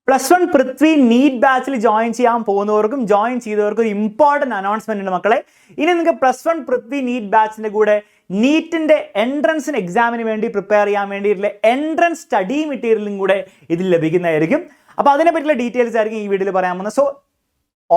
+1 Prithvi NEET ബാച്ചിൽ join ചെയ്യാൻ പോകുന്നവർക്കും join ചെയ്തവർക്കും ഒരു ഇമ്പോർട്ടൻറ്റ് അനൗൺസ്മെന്റ് ഉണ്ട് മക്കളെ. ഇനി നിങ്ങൾക്ക് +1 പൃഥ്വി നീറ്റ് ബാച്ചിന്റെ കൂടെ നീറ്റിന്റെ എൻട്രൻസിന് എക്സാമിന് വേണ്ടി പ്രിപ്പയർ ചെയ്യാൻ വേണ്ടിയിട്ടുള്ള എൻട്രൻസ് സ്റ്റഡി മെറ്റീരിയലും കൂടെ ഇതിൽ ലഭിക്കുന്നതായിരിക്കും. അപ്പോൾ അതിനെ പറ്റിയുള്ള ഡീറ്റെയിൽസ് ആയിരിക്കും ഈ വീഡിയോയിൽ പറയാൻ പോകുന്നത്. സോ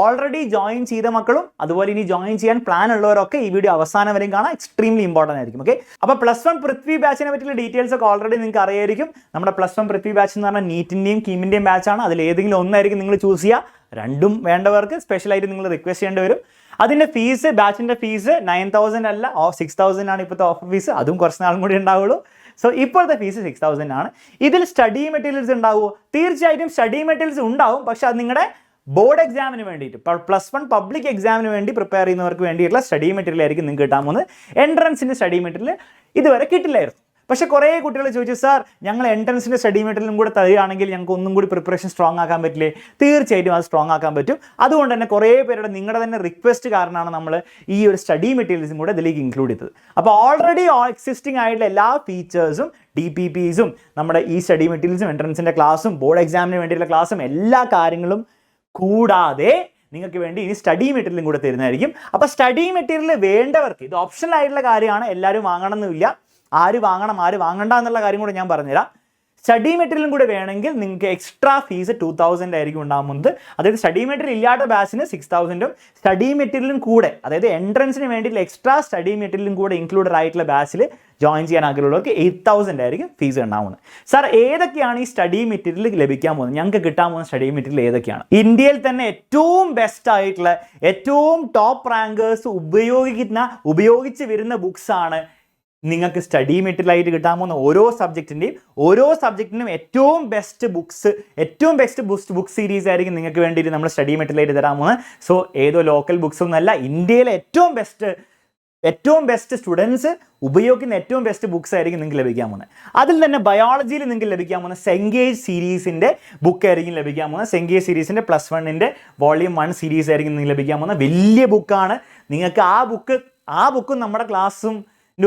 ഓൾറെഡി ജോയിൻ ചെയ്ത മക്കളും അതുപോലെ ഇനി ജോയിൻ ചെയ്യാൻ പ്ലാൻ ഉള്ളവരൊക്കെ ഈ വീഡിയോ അവസാനം വരെയും കാണാൻ എക്സ്ട്രീംലി ഇമ്പോർട്ടൻ്റ് ആയിരിക്കും. ഓക്കെ, അപ്പോൾ +1 പൃഥ്വി ബാച്ചിനെ പറ്റിയുള്ള ഡീറ്റെയിൽസ് ഒക്കെ ഓൾറെഡി നിങ്ങൾക്ക് അറിയായിരിക്കും. നമ്മുടെ +1 പൃഥ്വി ബാച്ച് എന്ന് പറഞ്ഞാൽ നീറ്റിൻ്റെയും കീമിൻ്റെയും ബാച്ചാണ്. അതിൽ ഏതെങ്കിലും ഒന്നായിരിക്കും നിങ്ങൾ ചൂസ് ചെയ്യുക. രണ്ടും വേണ്ടവർക്ക് സ്പെഷ്യലായിട്ട് നിങ്ങൾ റിക്വസ്റ്റ് ചെയ്യേണ്ടി വരും. അതിൻ്റെ ഫീസ്, ബാച്ചിൻ്റെ ഫീസ് 9,000 അല്ല, 6,000 ആണ് ഇപ്പോഴത്തെ ഓഫർ ഫീസ്. അതും കുറച്ച് നാളും കൂടി ഉണ്ടാവുള്ളൂ. സോ ഇപ്പോഴത്തെ ഫീസ് 6,000 ആണ്. ഇതിൽ സ്റ്റഡി മെറ്റീരിയൽസ് ഉണ്ടാവുമോ? തീർച്ചയായിട്ടും സ്റ്റഡി മെറ്റീരിയൽസ് ഉണ്ടാവും. പക്ഷെ അത് നിങ്ങളുടെ ബോർഡ് എക്സാമിന് വേണ്ടിയിട്ട്, +1 പബ്ലിക് എക്സാമിന് വേണ്ടി പ്രിപ്പയർ ചെയ്യുന്നവർക്ക് വേണ്ടിയിട്ടുള്ള സ്റ്റഡി മെറ്റീരിയൽ ആയിരിക്കും നിങ്ങൾക്ക് കിട്ടാൻ പോകുന്നത്. എൻട്രൻസിൻ്റെ സ്റ്റഡി മെറ്റീരിയൽ ഇതുവരെ കിട്ടില്ലായിരുന്നു. പക്ഷേ കുറേ കുട്ടികൾ ചോദിച്ചു, സാർ ഞങ്ങൾ എൻട്രൻസിൻ്റെ സ്റ്റഡി മെറ്റീരിയലും കൂടെ തരികയാണെങ്കിൽ ഞങ്ങൾക്ക് ഒന്നും കൂടി പ്രിപ്പറേഷൻ സ്ട്രോങ് ആക്കാൻ പറ്റില്ലേ? തീർച്ചയായിട്ടും അത് സ്ട്രോങ് ആക്കാൻ പറ്റും. അതുകൊണ്ട് തന്നെ കുറേ പേരുടെ നിങ്ങളുടെ തന്നെ റിക്വസ്റ്റ് കാരണമാണ് നമ്മൾ ഈ ഒരു സ്റ്റഡി മെറ്റീരിയൽസും കൂടെ ഇതിലേക്ക് ഇൻക്ലൂഡ് ചെയ്തത്. അപ്പോൾ ഓൾറെഡി എക്സിസ്റ്റിംഗ് ആയിട്ടുള്ള എല്ലാ ഫീച്ചേഴ്സും DPPസും നമ്മുടെ ഈ സ്റ്റഡി മെറ്റീരിയൽസും എൻട്രൻസിൻ്റെ ക്ലാസ്സും ബോർഡ് എക്സാമിന് വേണ്ടിയിട്ടുള്ള ക്ലാസ്സും എല്ലാ കാര്യങ്ങളും കൂടാതെ നിങ്ങൾക്ക് വേണ്ടി ഇനി സ്റ്റഡി മെറ്റീരിയലും കൂടെ തരുന്നതായിരിക്കും. അപ്പോൾ സ്റ്റഡി മെറ്റീരിയൽ വേണ്ടവർക്ക് ഇത് ഓപ്ഷണൽ ആയിട്ടുള്ള കാര്യമാണ്. എല്ലാവരും വാങ്ങണമെന്നില്ല. ആര് വാങ്ങണം ആര് വാങ്ങണ്ട എന്നുള്ള കാര്യം കൂടെ ഞാൻ പറഞ്ഞുതരാം. സ്റ്റഡി മെറ്റീരിയലും കൂടെ വേണമെങ്കിൽ നിങ്ങൾക്ക് എക്സ്ട്രാ ഫീസ് 2,000 ആയിരിക്കും ഉണ്ടാകുന്നത്. അതായത് സ്റ്റഡി മെറ്റീരിയൽ ഇല്ലാത്ത ബാച്ചിന് 6,000ഉം സ്റ്റഡി മെറ്റീരിയലും കൂടെ, അതായത് എൻട്രൻസിന് വേണ്ടിയിട്ടുള്ള എക്സ്ട്രാ സ്റ്റഡി മെറ്റീരിയലും കൂടെ ഇൻക്ലൂഡഡ് ആയിട്ടുള്ള ബാച്ചിൽ ജോയിൻ ചെയ്യാൻ ആഗ്രഹമുള്ളവർക്ക് 8,000 ആയിരിക്കും ഫീസ് ഉണ്ടാവുന്നത്. സാർ ഏതൊക്കെയാണ് ഈ സ്റ്റഡി മെറ്റീരിയൽ ലഭിക്കാൻ പോകുന്നത്? ഞങ്ങൾക്ക് കിട്ടാൻ പോകുന്ന സ്റ്റഡി മെറ്റീരിയൽ ഏതൊക്കെയാണ്? ഇന്ത്യയിൽ തന്നെ ഏറ്റവും ബെസ്റ്റ് ആയിട്ടുള്ള ഏറ്റവും ടോപ്പ് റാങ്കേഴ്സ് ഉപയോഗിച്ച് വരുന്ന ബുക്സ് ആണ് നിങ്ങൾക്ക് സ്റ്റഡി മെറ്റീരിയൽ ആയിട്ട് കിട്ടാൻ പോകുന്ന ഓരോ സബ്ജക്റ്റിനും ഏറ്റവും ബെസ്റ്റ് ബുക്ക് സീരീസ് ആയിരിക്കും നിങ്ങൾക്ക് വേണ്ടിയിട്ട് നമ്മൾ സ്റ്റഡി മെറ്റീരിയൽ ആയിട്ട് തരാൻ പോകുന്നത്. സോ ഏതോ ലോക്കൽ ബുക്സ് ഒന്നല്ല, ഇന്ത്യയിലെ ഏറ്റവും ബെസ്റ്റ് സ്റ്റുഡൻസ് ഉപയോഗിക്കുന്ന ഏറ്റവും ബെസ്റ്റ് ബുക്സ് ആയിരിക്കും നിങ്ങൾക്ക് ലഭിക്കാൻ പോകുന്നത്. അതിൽ തന്നെ ബയോളജിയിൽ നിങ്ങൾക്ക് ലഭിക്കാൻ പോകുന്ന സെങ്കേജ് സീരീസിൻ്റെ ബുക്ക് ആയിരിക്കും ലഭിക്കാൻ പോകുന്നത്. സെങ്കേജ് സീരീസിൻ്റെ +1ൻ്റെ വോളിയം 1 സീരീസ് ആയിരിക്കും നിങ്ങൾക്ക് ലഭിക്കാൻ പോകുന്നത്. വലിയ ബുക്കാണ്. നിങ്ങൾക്ക് ആ ബുക്കും നമ്മുടെ ക്ലാസ്സും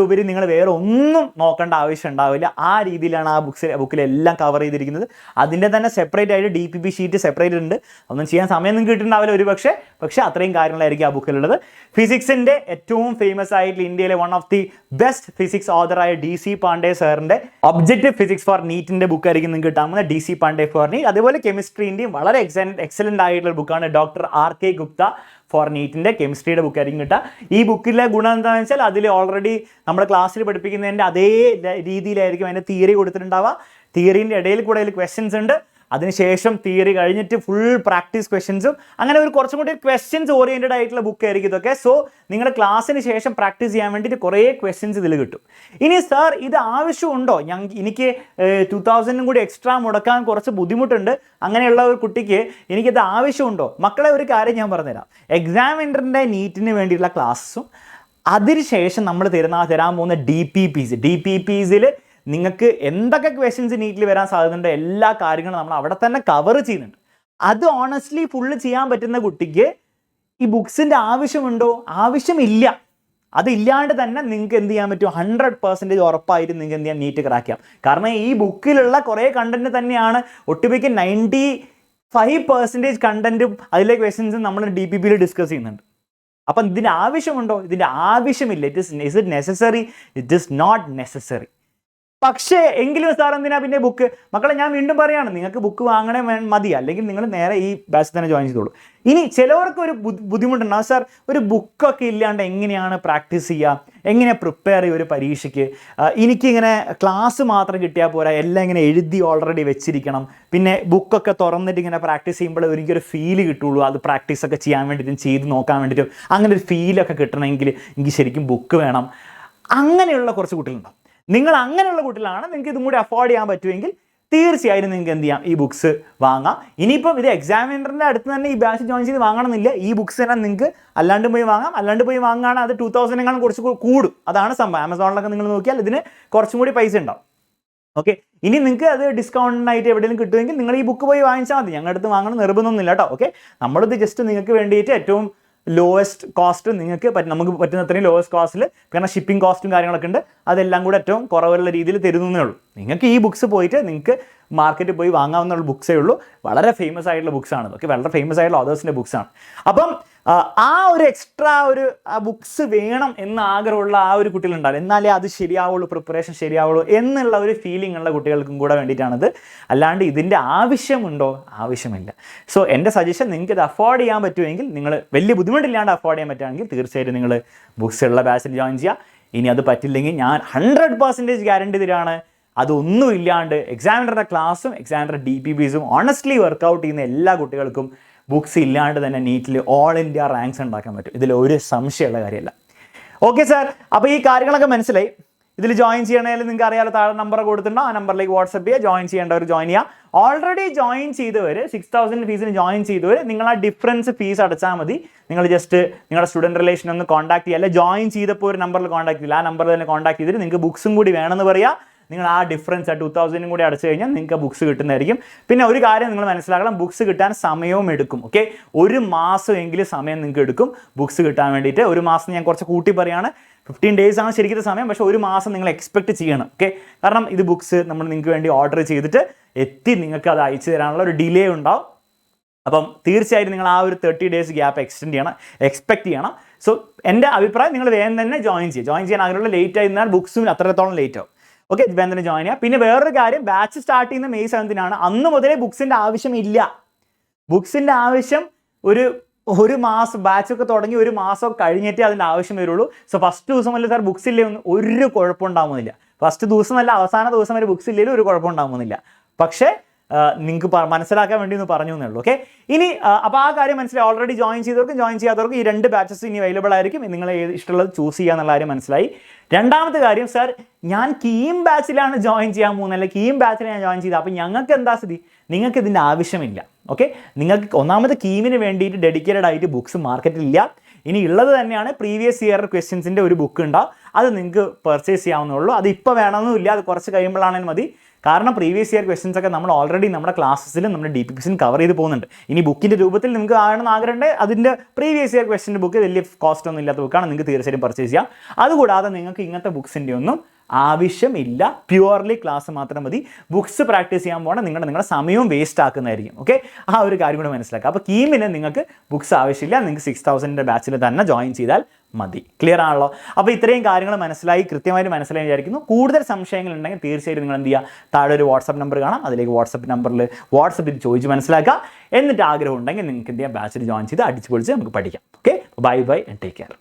ഉപരി നിങ്ങൾ വേറെ ഒന്നും നോക്കേണ്ട ആവശ്യം ഉണ്ടാവില്ല. ആ രീതിയിലാണ് ആ ബുക്കിലെല്ലാം കവർ ചെയ്തിരിക്കുന്നത്. അതിൻ്റെ തന്നെ സെപ്പറേറ്റ് ആയിട്ട് DPP ഷീറ്റ് സെപ്പറേറ്റ് ഉണ്ട്. ഒന്നും ചെയ്യാൻ സമയം നിങ്ങൾക്ക് കിട്ടുന്നുണ്ടാവില്ല പക്ഷേ അത്രയും കാര്യങ്ങളായിരിക്കും ആ ബുക്കിലുള്ളത്. ഫിസിക്സിൻ്റെ ഏറ്റവും ഫേമസ് ആയിട്ടുള്ള ഇന്ത്യയിലെ one of the best physics ഓഥറായ DC പാണ്ഡെ സാറിൻ്റെ ഒബ്ജക്റ്റീവ് ഫിസിക്സ് ഫോർ നീറ്റിൻ്റെ ബുക്കായിരിക്കും നിങ്ങൾക്ക് കിട്ടാൻ പോകുന്നത്. DC Pandey for NEET. അതുപോലെ കെമിസ്ട്രീൻ്റെയും വളരെ എക്സലൻ്റ് ആയിട്ടുള്ള ബുക്കാണ് ഡോക്ടർ RK ഗുപ്ത ഫോർ നീറ്റിൻ്റെ കെമിസ്ട്രിയുടെ ബുക്കായിരിക്കും കിട്ടുക. ഈ ബുക്കിലെ ഗുണം എന്താണെന്ന് വെച്ചാൽ അതിൽ ഓൾറെഡി നമ്മുടെ ക്ലാസ്സിൽ പഠിപ്പിക്കുന്നതിൻ്റെ അതേ രീതിയിലായിരിക്കും അതിൻ്റെ തിയറി കൊടുത്തിട്ടുണ്ടാവുക. തിയറീൻ്റെ ഇടയിൽ കൂടെ അതിൽ ക്വസ്റ്റ്യൻസ് ഉണ്ട്. അതിനുശേഷം തിയറി കഴിഞ്ഞിട്ട് ഫുൾ പ്രാക്ടീസ് ക്വസ്റ്റ്യൻസും, അങ്ങനെ ഒരു കുറച്ചും കൂടി ക്വസ്റ്റ്യൻസ് ഓറിയൻറ്റഡ് ആയിട്ടുള്ള ബുക്ക് ആയിരിക്കും ഇതൊക്കെ. സോ നിങ്ങളുടെ ക്ലാസ്സിന് ശേഷം പ്രാക്ടീസ് ചെയ്യാൻ വേണ്ടിയിട്ട് കുറേ ക്വസ്റ്റ്യൻസ് ഇതിൽ കിട്ടും. ഇനി സാർ ഇത് ആവശ്യമുണ്ടോ? എനിക്ക് 2,000 കൂടി എക്സ്ട്രാ മുടക്കാൻ കുറച്ച് ബുദ്ധിമുട്ടുണ്ട്, അങ്ങനെയുള്ള ഒരു കുട്ടിക്ക് എനിക്കിത് ആവശ്യമുണ്ടോ? മക്കളെ ഒരു കാര്യം ഞാൻ പറഞ്ഞുതരാം. എക്സാമിനറിൻ്റെ നീറ്റിന് വേണ്ടിയിട്ടുള്ള ക്ലാസ്സും അതിനുശേഷം നമ്മൾ തരാൻ പോകുന്ന DPPസിൽ നിങ്ങൾക്ക് എന്തൊക്കെ ക്വസ്റ്റ്യൻസ് നീറ്റിൽ വരാൻ സാധ്യതയുണ്ട് എല്ലാ കാര്യങ്ങളും നമ്മൾ അവിടെ തന്നെ കവർ ചെയ്യുന്നുണ്ട്. അത് ഓണസ്റ്റ്ലി ഫുള്ള് ചെയ്യാൻ പറ്റുന്ന കുട്ടിക്ക് ഈ ബുക്സിൻ്റെ ആവശ്യമുണ്ടോ? ആവശ്യമില്ല. അതില്ലാണ്ട് തന്നെ നിങ്ങൾക്ക് എന്ത് ചെയ്യാൻ പറ്റും? 100% ഉറപ്പായിട്ട് നിങ്ങൾക്ക് എന്ത് ചെയ്യാൻ നീറ്റ് ക്രാക്ക് ചെയ്യാം. കാരണം ഈ ബുക്കിലുള്ള കുറേ കണ്ടന്റ് തന്നെയാണ് ഒട്ടുമിക്ക 95% കണ്ടന്റും അതിലെ ക്വസ്റ്റ്യൻസും നമ്മൾ DPPയിൽ ഡിസ്കസ് ചെയ്യുന്നുണ്ട്. അപ്പം ഇതിൻ്റെ ആവശ്യമുണ്ടോ? ഇതിൻ്റെ ആവശ്യമില്ല. Is it necessary? It is not necessary. പക്ഷേ എങ്കിലും സാർ എന്തിനാ പിന്നെ ബുക്ക്? മക്കളെ ഞാൻ വീണ്ടും പറയുകയാണ്, നിങ്ങൾക്ക് ബുക്ക് വാങ്ങണേ മതി, അല്ലെങ്കിൽ നിങ്ങൾ നേരെ ഈ ബാച്ച് തന്നെ ജോയിൻ ചെയ്തോളൂ. ഇനി ചിലവർക്ക് ഒരു ബുദ്ധിമുട്ടുണ്ടാവും, സാർ ഒരു ബുക്കൊക്കെ ഇല്ലാണ്ട് എങ്ങനെയാണ് പ്രാക്ടീസ് ചെയ്യുക, എങ്ങനെ പ്രിപ്പയർ ചെയ്യുക ഒരു പരീക്ഷയ്ക്ക്? എനിക്കിങ്ങനെ ക്ലാസ് മാത്രം കിട്ടിയാൽ പോരാ, എല്ലാം ഇങ്ങനെ എഴുതി ഓൾറെഡി വെച്ചിരിക്കണം. പിന്നെ ബുക്കൊക്കെ തുറന്നിട്ട് ഇങ്ങനെ പ്രാക്ടീസ് ചെയ്യുമ്പോൾ എനിക്കൊരു ഫീല് കിട്ടുള്ളൂ. അത് പ്രാക്ടീസൊക്കെ ചെയ്യാൻ വേണ്ടിയിട്ടും ചെയ്ത് നോക്കാൻ വേണ്ടിയിട്ടും അങ്ങനെ ഒരു ഫീലൊക്കെ കിട്ടണമെങ്കിൽ എനിക്ക് ശരിക്കും ബുക്ക് വേണം. അങ്ങനെയുള്ള കുറച്ച് കുട്ടികളുണ്ടാവും. നിങ്ങൾ അങ്ങനെയുള്ള കുട്ടികളാണ്, നിങ്ങൾക്ക് ഇതും കൂടി അഫോർഡ് ചെയ്യാൻ പറ്റുമെങ്കിൽ തീർച്ചയായും നിങ്ങൾക്ക് എന്ത് ചെയ്യാം? ഈ ബുക്സ് വാങ്ങാം. ഇനിയിപ്പം ഇത് എക്സാമിനറിൻ്റെ അടുത്ത് തന്നെ ഈ ബാച്ച് ജോയിൻ ചെയ്ത് വാങ്ങണമെന്നില്ല. ഈ ബുക്സ് തന്നെ നിങ്ങൾക്ക് അല്ലാണ്ട് പോയി വാങ്ങാം. അല്ലാണ്ട് പോയി വാങ്ങുകയാണ് അത് 2,000 കുറച്ച് കൂടും. അതാണ് സംഭവം. ആമസോണിലൊക്കെ നിങ്ങൾ നോക്കിയാൽ ഇതിന് കുറച്ചും കൂടി പൈസ ഉണ്ടാവും. ഓക്കെ, ഇനി നിങ്ങൾക്ക് അത് ഡിസ്കൗണ്ടായിട്ട് എവിടെയെങ്കിലും കിട്ടുമെങ്കിൽ നിങ്ങൾ ഈ ബുക്ക് പോയി വാങ്ങിച്ചാൽ മതി. ഞങ്ങളുടെ അടുത്ത് വാങ്ങണം നിർബന്ധമൊന്നുമില്ല കേട്ടോ. ഓക്കെ, നമ്മളിത് ജസ്റ്റ് നിങ്ങൾക്ക് വേണ്ടിയിട്ട് ഏറ്റവും ലോവസ്റ്റ് കോസ്റ്റ് നിങ്ങൾക്ക് നമുക്ക് പറ്റുന്ന അത്രയും ലോവസ്റ്റ് കോസ്റ്റിൽ, കാരണം ഷിപ്പിംഗ് കോസ്റ്റും കാര്യങ്ങളൊക്കെ ഉണ്ട്, അതെല്ലാം കൂടെ ഏറ്റവും കുറവുള്ള രീതിയിൽ തരുന്നേ ഉള്ളൂ. നിങ്ങൾക്ക് ഈ ബുക്സ് പോയിട്ട് നിങ്ങൾക്ക് മാർക്കറ്റിൽ പോയി വാങ്ങാവുന്ന ബുക്സേ ഉള്ളൂ. വളരെ ഫേമസ് ആയിട്ടുള്ള ബുക്സാണ്. ഓക്കെ, വളരെ ഫേമസ് ആയിട്ടുള്ള ഓതേഴ്സിൻ്റെ ബുക്സാണ്. അപ്പം ആ ഒരു എക്സ്ട്രാ ഒരു ബുക്സ് വേണം എന്ന് ആഗ്രഹമുള്ള ആ ഒരു കുട്ടികളുണ്ടാവും. എന്നാലേ അത് ശരിയാവുള്ളൂ, പ്രിപ്പറേഷൻ ശരിയാവുള്ളൂ എന്നുള്ള ഒരു ഫീലിംഗ് ഉള്ള കുട്ടികൾക്കും കൂടെ വേണ്ടിയിട്ടാണിത്. അല്ലാണ്ട് ഇതിൻ്റെ ആവശ്യമുണ്ടോ? ആവശ്യമില്ല. സോ എൻ്റെ സജഷൻ, നിങ്ങൾക്ക് ഇത് അഫോർഡ് ചെയ്യാൻ പറ്റുമെങ്കിൽ, നിങ്ങൾ വലിയ ബുദ്ധിമുട്ടില്ലാണ്ട് അഫോർഡ് ചെയ്യാൻ പറ്റുകയാണെങ്കിൽ തീർച്ചയായിട്ടും നിങ്ങൾ ബുക്സ് ഉള്ള ബാച്ചിൽ ജോയിൻ ചെയ്യുക. ഇനി അത് പറ്റില്ലെങ്കിൽ ഞാൻ 100% ഗ്യാരണ്ടി തരാണ്, അതൊന്നും ഇല്ലാണ്ട് എക്സാമിനറുടെ ക്ലാസ്സും എക്സാമിനറുടെ DPPസും ഓണസ്റ്റ്ലി വർക്കൗട്ട് ചെയ്യുന്ന എല്ലാ കുട്ടികൾക്കും ബുക്സ് ഇല്ലാണ്ട് തന്നെ നീറ്റിൽ ഓൾ ഇന്ത്യ റാങ്ക്സ് ഉണ്ടാക്കാൻ പറ്റും. ഇതിൽ ഒരു സംശയമുള്ള കാര്യമല്ല. ഓക്കെ സാർ, അപ്പോൾ ഈ കാര്യങ്ങളൊക്കെ മനസ്സിലായി. ഇതിൽ ജോയിൻ ചെയ്യണമെങ്കിൽ നിങ്ങൾക്ക് അറിയാലോ, താഴെ നമ്പർ കൊടുത്തിട്ടുണ്ടോ, ആ നമ്പറിലേക്ക് വാട്സപ്പ് ചെയ്യുക. ജോയിൻ ചെയ്യേണ്ടവർ ജോയിൻ ചെയ്യുക. ഓൾറെഡി ജോയിൻ ചെയ്തവർ 6000 ഫീസിന് ജോയിൻ ചെയ്തവർ നിങ്ങൾ ആ ഡിഫറൻസ് ഫീസ് അടച്ചാൽ മതി. നിങ്ങൾ ജസ്റ്റ് നിങ്ങളുടെ സ്റ്റുഡൻറ്റ് റിലേഷൻ ഒന്ന് കോൺടാക്ട് ചെയ്യുക. അല്ലെ ജോയിൻ ചെയ്തപ്പോൾ ഒരു നമ്പറിൽ കോൺടാക്ട് ചെയ്യില്ല, ആ നമ്പറിൽ തന്നെ കോൺടാക്ട് ചെയ്തിട്ട് നിങ്ങൾക്ക് ബുക്സും കൂടി വേണമെന്ന് പറയുക. നിങ്ങൾ ആ ഡിഫറൻസ് 2000 കൂടി അടച്ചു കഴിഞ്ഞാൽ നിങ്ങൾക്ക് ബുക്സ് കിട്ടുന്നതായിരിക്കും. പിന്നെ ഒരു കാര്യം നിങ്ങൾ മനസ്സിലാക്കണം, ബുക്സ് കിട്ടാൻ സമയവും എടുക്കും. ഓക്കെ, 1 മാസമെങ്കിലും സമയം നിങ്ങൾക്ക് എടുക്കും ബുക്സ് കിട്ടാൻ വേണ്ടിയിട്ട്. 1 മാസം ഞാൻ കുറച്ച് കൂട്ടി പറയുകയാണ്, 15 days ആണ് ശരിക്കും സമയം. പക്ഷേ 1 മാസം നിങ്ങൾ എക്സ്പെക്ട് ചെയ്യണം. ഓക്കെ, കാരണം ഇത് ബുക്സ് നമ്മൾ നിങ്ങൾക്ക് വേണ്ടി ഓർഡർ ചെയ്തിട്ട് നിങ്ങൾക്ക് അത് അയച്ചു തരാനുള്ള ഒരു ഡിലേ ഉണ്ടാവും. അപ്പം തീർച്ചയായിട്ടും നിങ്ങൾ ആ ഒരു 30 days ഗ്യാപ്പ് എക്സ്പെക്ട് ചെയ്യണം. സോ എൻ്റെ അഭിപ്രായം, നിങ്ങൾ വേഗം തന്നെ ജോയിൻ ചെയ്യാൻ ആഗ്രഹമുള്ള ലേറ്റ് ആയി നിന്നാൽ ബുക്സും അത്രത്തോളം ലേറ്റ് ആവും. ഓക്കെ, വേഗം തന്നെ ജോയിൻ ചെയ്യുക. പിന്നെ വേറൊരു കാര്യം, ബാച്ച് സ്റ്റാർട്ട് ചെയ്യുന്ന May 7 അന്ന് മുതലേ ബുക്സിൻ്റെ ആവശ്യമില്ല. ബുക്സിൻ്റെ ആവശ്യം ഒരു മാസം, ബാച്ചൊക്കെ തുടങ്ങി 1 മാസം കഴിഞ്ഞിട്ടേ അതിൻ്റെ ആവശ്യം വരുള്ളൂ. സോ ഫസ്റ്റ് ദിവസം വല്ല സാർ ബുക്സ് ഇല്ലേ, ഒരു കുഴപ്പമുണ്ടാകുന്നില്ല. ഫസ്റ്റ് ദിവസമല്ല, അവസാന ദിവസം വരെ ബുക്സ് ഇല്ലെങ്കിലും ഒരു കുഴപ്പമുണ്ടാകുന്നില്ല. പക്ഷേ നിങ്ങൾക്ക് മനസ്സിലാക്കാൻ വേണ്ടി ഒന്ന് പറഞ്ഞു എന്നേ ഉള്ളൂ. ഓക്കെ, ഇനി അപ്പോൾ ആ കാര്യം മനസ്സിലായി. ഓൾറെഡി ജോയിൻ ചെയ്തവർക്കും ജോയിൻ ചെയ്യാത്തവർക്കും ഈ 2 ബാച്ചസ് ഇനി അവൈലബിൾ ആയിരിക്കും. നിങ്ങൾ ഇഷ്ടമുള്ളത് ചൂസ് ചെയ്യുക എന്നുള്ള കാര്യം മനസ്സിലായി. രണ്ടാമത്തെ കാര്യം, സാർ ഞാൻ കീം ബാച്ചിലാണ് ജോയിൻ ചെയ്യാൻ പോകുന്നത്, അല്ലെങ്കിൽ കീം ബാച്ചിൽ ഞാൻ ജോയിൻ ചെയ്തത്, അപ്പോൾ ഞങ്ങൾക്ക് എന്താ സ്ഥിതി? നിങ്ങൾക്ക് ഇതിൻ്റെ ആവശ്യമില്ല. ഓക്കെ, നിങ്ങൾക്ക് ഒന്നാമത് കീമിന് വേണ്ടിയിട്ട് ഡെഡിക്കേറ്റഡ് ആയിട്ട് ബുക്സ് മാർക്കറ്റിൽ ഇല്ല. ഇനി ഉള്ളത് തന്നെയാണ് പ്രീവിയസ് ഇയർ ക്വസ്റ്റ്യൻസിൻ്റെ ഒരു ബുക്ക് ഉണ്ടാവും, അത് നിങ്ങൾക്ക് പർച്ചേസ് ചെയ്യാവുന്നുള്ളൂ. അത് ഇപ്പോൾ വേണമെന്നില്ല, അത് കുറച്ച് കഴിയുമ്പോഴാണെങ്കിൽ മതി. കാരണം പ്രീവിയസ് ഇയർ ക്വസ്റ്റ്യൻസ് ഒക്കെ നമ്മൾ ഓൾറെഡി നമ്മുടെ ക്ലാസ്സിലും നമ്മുടെ DPPസിലും കവർ ചെയ്ത് പോകുന്നുണ്ട്. ഇനി ബുക്കിൻ്റെ രൂപത്തിൽ നിങ്ങൾക്ക് ആണെന്ന് ആഗ്രഹമുണ്ട്, അതിൻ്റെ പ്രീവിയസ് ഇയർ ക്വസ്റ്റ്യൻ്റെ ബുക്ക് വലിയ കോസ്റ്റ് ഒന്നും ഇല്ലാത്ത ബുക്കാണ്, നിങ്ങൾക്ക് തീർച്ചയായും പർച്ചേസ് ചെയ്യാം. അതുകൂടാതെ നിങ്ങൾക്ക് ഇങ്ങനത്തെ ബുക്സിൻ്റെ ഒന്നും ആവശ്യമില്ല. പ്യുവർലി ക്ലാസ് മാത്രം മതി. ബുക്സ് പ്രാക്ടീസ് ചെയ്യാൻ പോകണം, നിങ്ങളുടെ സമയവും വേസ്റ്റ് ആക്കുന്നതായിരിക്കും. ഓക്കെ, ആ ഒരു കാര്യം കൂടെ മനസ്സിലാക്കുക. അപ്പോൾ കീമിന് നിങ്ങൾക്ക് ബുക്സ് ആവശ്യമില്ല, നിങ്ങൾക്ക് 6000 ബാച്ചിൽ തന്നെ ജോയിൻ ചെയ്താൽ മതി. ക്ലിയർ ആണല്ലോ? അപ്പോൾ ഇത്രയും കാര്യങ്ങൾ മനസ്സിലായി, കൃത്യമായിട്ട് മനസ്സിലായി വിചാരിക്കുന്നു. കൂടുതൽ സംശയങ്ങൾ ഉണ്ടെങ്കിൽ തീർച്ചയായിട്ടും നിങ്ങൾ എന്ത് ചെയ്യുക, താഴെ ഒരു വാട്സപ്പ് നമ്പർ കാണാം, അതിലേക്ക് വാട്സപ്പിൽ ചോദിച്ച് മനസ്സിലാക്കുക. എന്നിട്ട് ആഗ്രഹം ഉണ്ടെങ്കിൽ നിങ്ങൾക്ക് എന്ത് ചെയ്യാം, ബാച്ചിൽ ജോയിൻ ചെയ്ത് അടിച്ചു പൊളിച്ച് നമുക്ക് പഠിക്കാം. Okay, bye and take care.